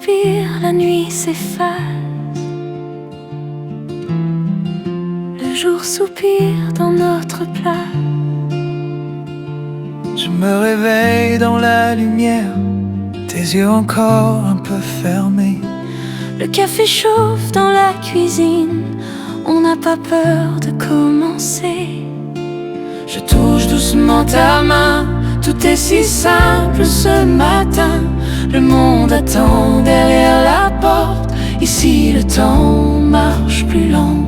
soupir, la nuit s'efface. Le jour soupire dans notre place. Je me réveille dans la lumière, tes yeux encore un peu fermés. Le café chauffe dans la cuisine, on n'a pas peur de commencer. Je touche doucement ta main, tout est si simple ce matin. Le monde attend derrière la porte, ici le temps marche plus lent.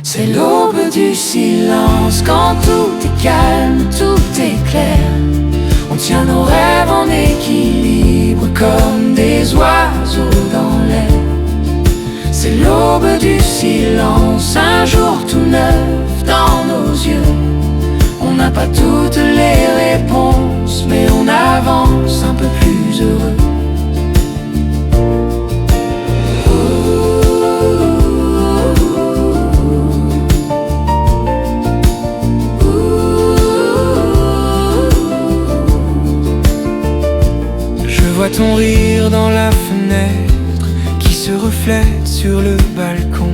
C'est l'aube du silence, quand tout est calme, tout est clair. On tient nos rêves en équilibre comme des oiseaux dans l'air. C'est l'aube du silence, un jour tout neuf dans nos yeux. On n'a pas toutes les réponses, mais on avance un peu plus heureux. Je vois ton rire dans la fenêtre qui se reflète sur le balcon.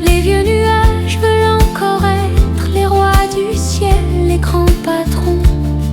Les vieux nuages veulent encore être les rois du ciel, les grands patrons.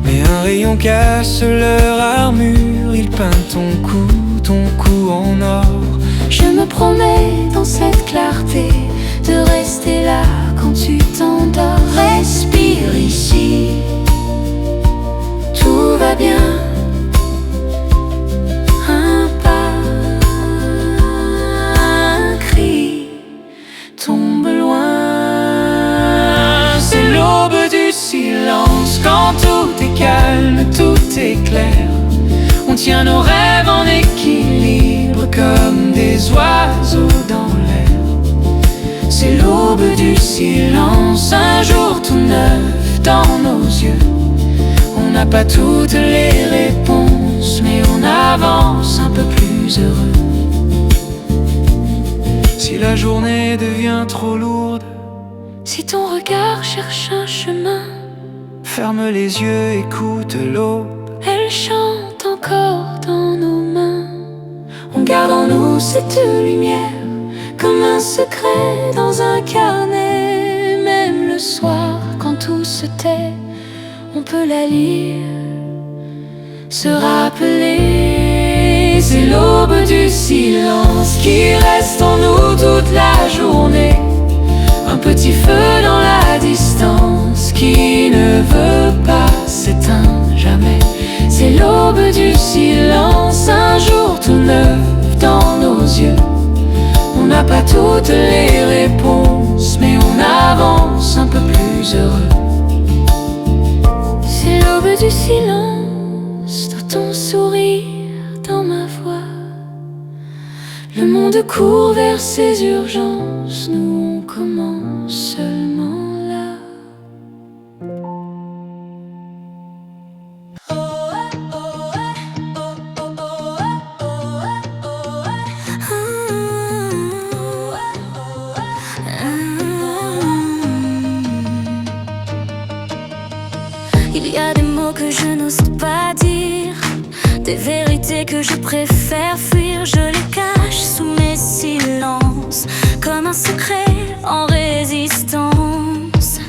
Mais un rayon casse leur armure, il peint ton cou en or. Je me promets dans cette clarté de rester là quand tu t'endors. Respire ici, tout va bien. Un pas, un cri tombe loin. C'est l'aube du silence, quand tout est calme, tout est clair. On tient nos rêves en équilibre comme des oiseaux dans l'air. C'est l'aube du silence, un jour tout neuf dans nos yeux. On n'a pas toutes les réponses, mais on avance un peu plus heureux. Si la journée devient trop lourde, si ton regard cherche un chemin, ferme les yeux, écoute l'aube. elle chante encore dans nos mains. On garde en nous cette lumière comme un secret dans un carnet. Même le soir quand tout se tait, on peut la lire, se rappeler. C'est l'aube du silence qui reste en nous toute la journée. Un petit feu dans la distance qui ne veut pas s'éteindre jamais. C'est l'aube du silence, un jour tout neuf dans nos yeux. On n'a pas toutes les réponses, mais on avance un peu plus heureux. C'est l'aube du silence, dans ton sourire, dans ma voix. Le monde court vers ses urgences, nous on commence seulement là. Il y a des mots que je n'ose pas dire, des vérités que je préfère fuir. Je les cache sous mes silences, comme un secret en résistance.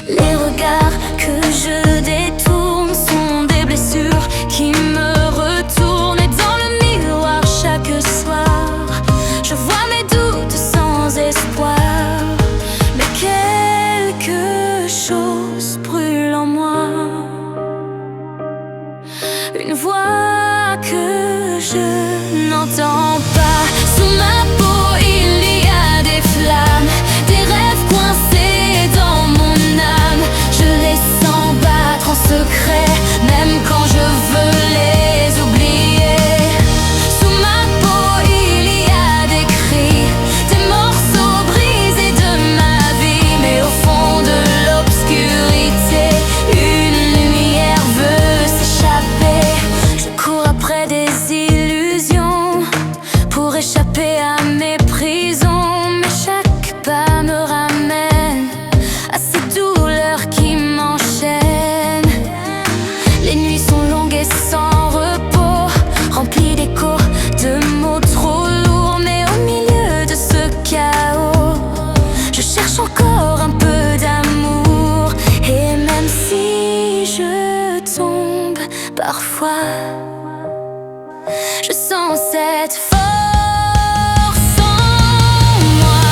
Les regards que je détourne sont des blessures qui me retournent. Et dans le miroir chaque soir, je vois mes doutes sans espoir. Mais quelque chose brûle en moi, une voix que je n'entends pas. Sous ma peau il y a des flammes, des rêves coincés dans mon âme. Je les sens battre en secret, même quand je veux les oublier. Sous ma peau il y a des cris, des morceaux brisés de ma vie. Mais au fond de l'obscurité, une lumière veut s'échapper. Je cours après des illusions pour échapper à mes sens cette force en moi.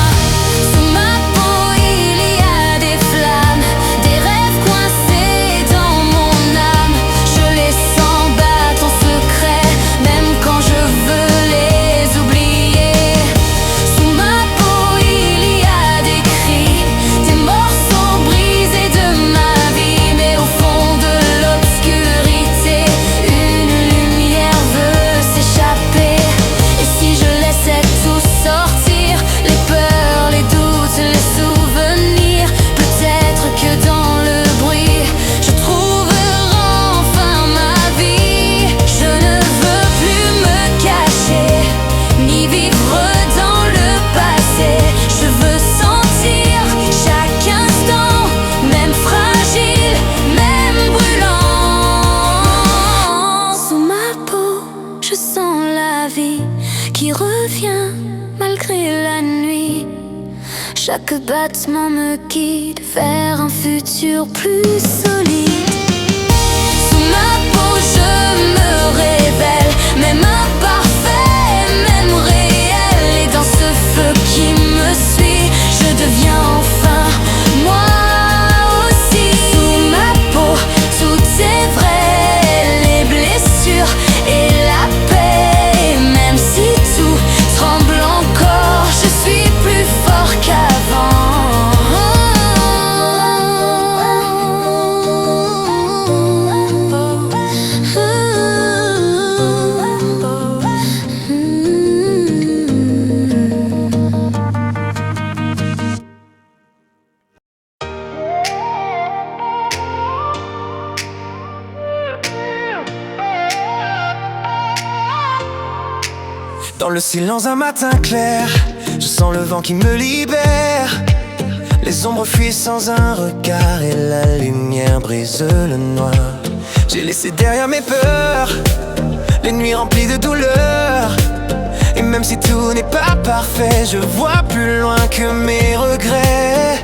Sous ma peau il y a des flammes, des rêves coincés dans mon âme. Je les sens battre en secret, même quand je veux les oublier. Sous ma peau il y a des cris, des morceaux brisés de ma vie. Mais au fond de l'obscurité, une lumière veut s'échapper. Et si je laissais tout sortir, les peurs, les doutes, les souvenirs, peut-être que dans le bruit je trouverai enfin ma vie. Je ne veux plus me cacher, ni vivre dans le passé. Je veux sentir chaque instant, même fragile, même brûlant. Sous ma peau, je sens la vie qui revient malgré la nuit. Chaque battement me guide vers un futur plus solide. Sous ma peau je me révèle, même imparfait, même réel. Et dans ce feu qui me suit, je deviens enfin moi aussi. Sous ma peau, tout est vrai, les blessures et la paix. Même si tout tremble encore, je suis plus fort qu'avant. Dans le silence d'un matin clair, je sens le vent qui me libère. Les ombres fuient sans un regard et la lumière brise le noir. J'ai laissé derrière mes peurs, les nuits remplies de douleur. Et même si tout n'est pas parfait, je vois plus loin que mes regrets.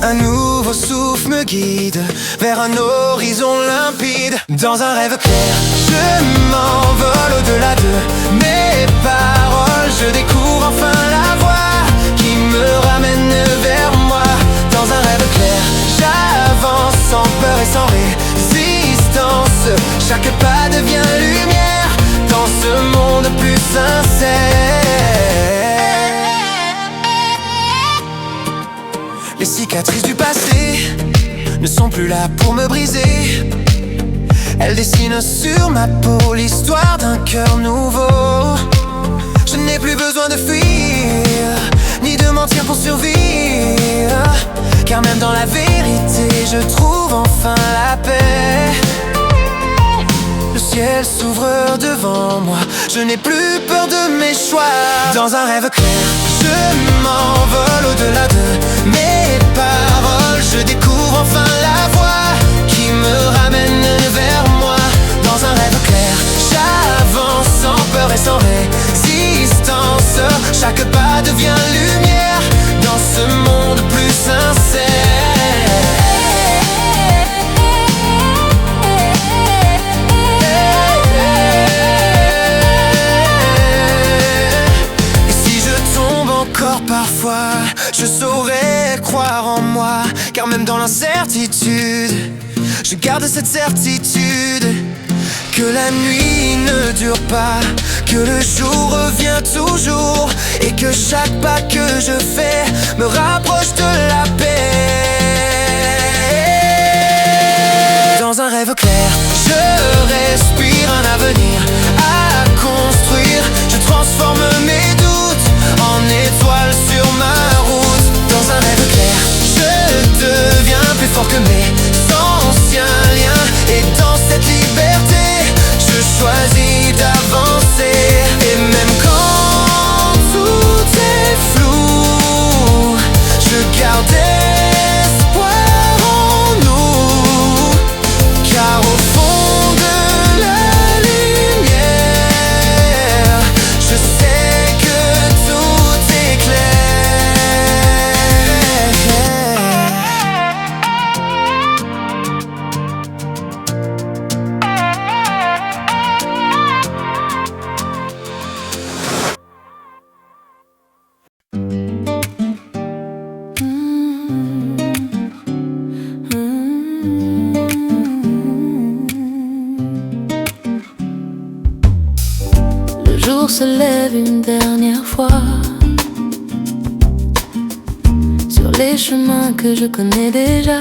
Un nouveau souffle me guide vers un horizon limpide. Dans un rêve clair, je m'envole au-delà de mes paroles. Je découvre enfin la voie qui me ramène vers moi. Dans un rêve clair, j'avance sans peur et sans résistance. Chaque pas devient lumière dans ce monde plus sincère. Les cicatrices du passé ne sont plus là pour me briser. Elles dessinent sur ma peau l'histoire d'un cœur nouveau. Je n'ai plus besoin de fuir, ni de mentir pour survivre. Car même dans la vérité, je trouve enfin la paix. Le ciel s'ouvre devant moi, je n'ai plus peur de mes choix. Dans un rêve clair, je m'envole au-delà de mes paroles. Je découvre enfin la voie qui me ramène vers moi. Dans un rêve clair, j'avance sans peur et sans résistance. Chaque pas devient lumière dans ce monde plus sincère. Parfois, je saurais croire en moi, car même dans l'incertitude, je garde cette certitude que la nuit ne dure pas, que le jour revient toujours, et que chaque pas que je fais me rapproche de la paix. Dans un rêve clair, je respire un avenir à construire. Je transforme mes doutes en étoiles sur ma route. Dans un rêve clair, je deviens plus fort que mes anciens liens. Et dans cette liberté, je choisis d'avancer. Et même quand tout est flou, je garde espoir en nous. Car au fond de la lumière, jour se lève une dernière fois sur les chemins que je connais déjà.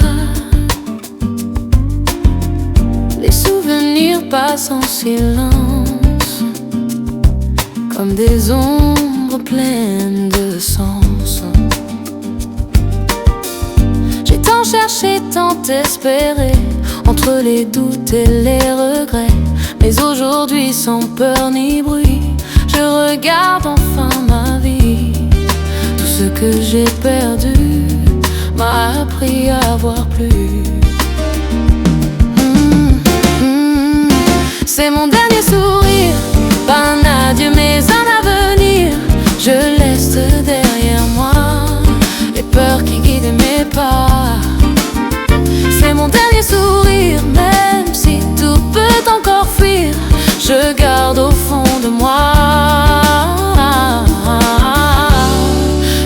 Les souvenirs passent en silence comme des ombres pleines de sens. J'ai tant cherché, tant espéré entre les doutes et les regrets. Mais aujourd'hui, sans peur ni bruit, je regarde enfin ma vie. Tout ce que j'ai perdu m'a appris à voir plus. C'est mon dernier sourire, pas un adieu mais un avenir. Je laisse derrière moi les peurs qui guident mes pas. C'est mon dernier sourire, même si tout peut encore fuir, je garde au fond de moi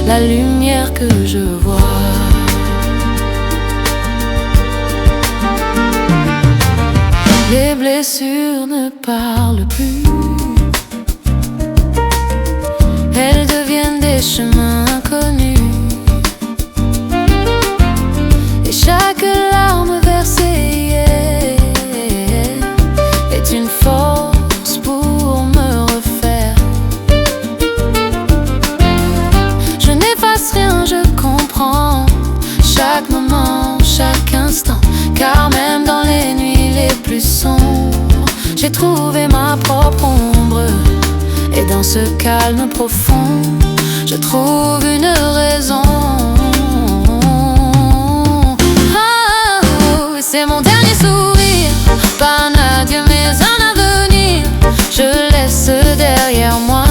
la lumière que je vois. Les blessures ne parlent plus, elles deviennent des chemins inconnus. Et chaque larme versée est une force pour me refaire. Je n'efface rien, je comprends chaque moment, chaque instant, car même dans les nuits les plus sombres, j'ai trouvé ma propre ombre. Et dans ce calme profond, je trouve une raison. Oh, c'est mon dernier sourire, pas un adieu mais un avenir. Je laisse derrière moi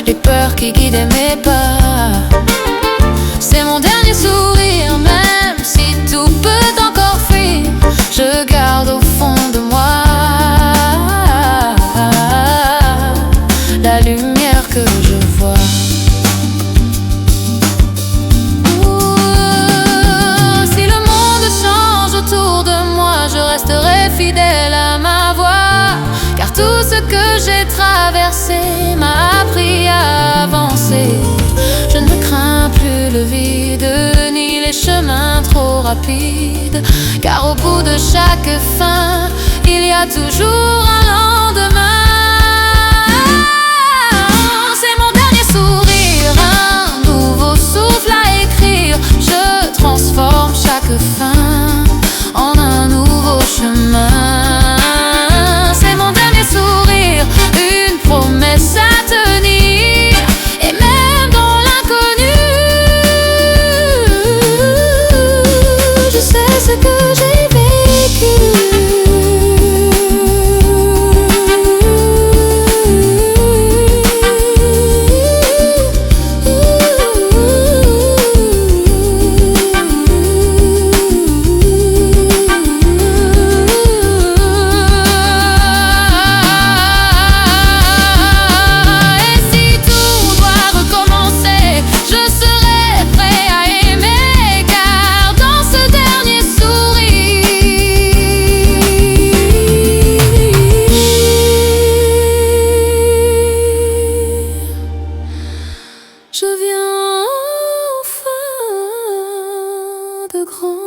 les peurs qui guident mes pas. C'est mon dernier sourire, même si tout peut encore fuir, je garde au fond de moi la lumière que je vois. Si le monde change autour de moi, je resterai fidèle à ma voix, car tout ce que j'ai traversé m'a appris à avancer. Je ne crains plus le vide, ni les chemins trop rapides, car au bout de chaque fin, il y a toujours un lendemain. C'est mon dernier sourire, un nouveau souffle à écrire. Je transforme chaque fin en un nouveau chemin. C'est mon dernier sourire, une promesse à tenir. Et même dans l'inconnu, je sais ce que j'ai vécu. Je viens enfin de grandir.